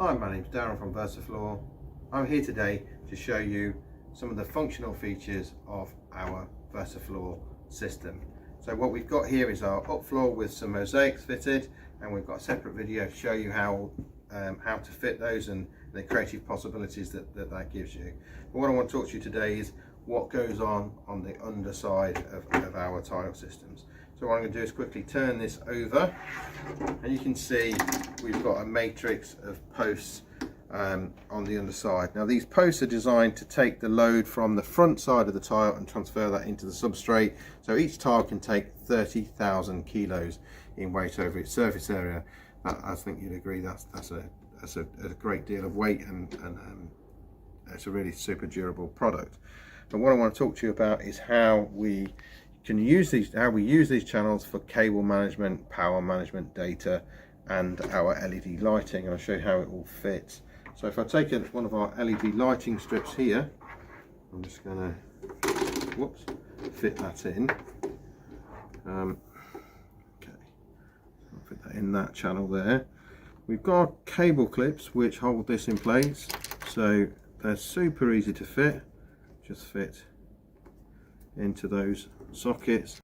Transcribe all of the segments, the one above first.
Hi, my name's Darren from Versoflor. I'm here today to show you some of the functional features of our Versoflor system. So what we've got here is our Upflor with some mosaics fitted, and we've got a separate video to show you how to fit those and the creative possibilities that gives you. But what I want to talk to you today is what goes on the underside of our tile systems. So what I'm going to do is quickly turn this over, and you can see we've got a matrix of posts on the underside. Now these posts are designed to take the load from the front side of the tile and transfer that into the substrate. So each tile can take 30,000 kilos in weight over its surface area. I think you'd agree that's a great deal of weight, and it's a really super durable product. But what I want to talk to you about is how we use these channels for cable management, power management, data, and our LED lighting. And I'll show you how it all fits. So if I take one of our LED lighting strips here, I'm just going to fit that in. Okay, I'll fit that in that channel there. We've got cable clips which hold this in place, so they're super easy to fit. Just fit into those sockets.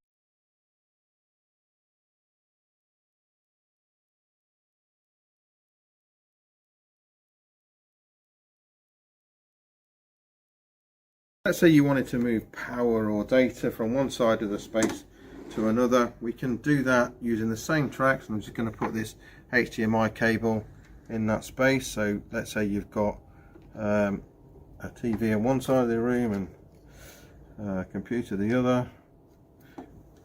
Let's say you wanted to move power or data from one side of the space to another. We can do that using the same tracks. I'm just going to put this HDMI cable in that space. So let's say you've got a TV on one side of the room and a computer the other.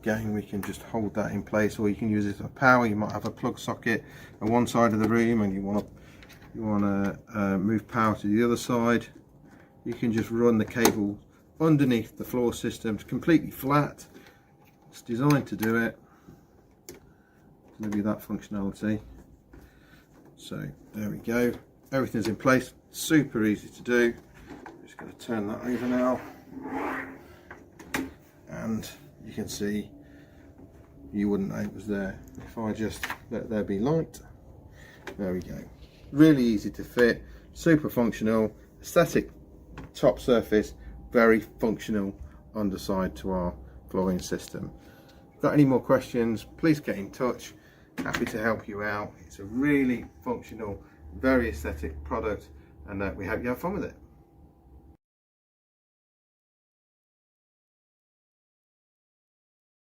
Again, we can just hold that in place, or you can use it for power. You might have a plug socket on one side of the room and you want to move power to the other side. You can just run the cable underneath the floor system. It's completely flat. It's designed to do it. Maybe that functionality. So there we go. Everything's in place. Super easy to do. Just going to turn that over now, and you can see you wouldn't know it was there if I just let there be light. There we go. Really easy to fit, super functional, aesthetic top surface, very functional underside to our flooring system. If you've got any more questions, please get in touch. Happy to help you out. It's a really functional, very aesthetic product, and we hope you have fun with it.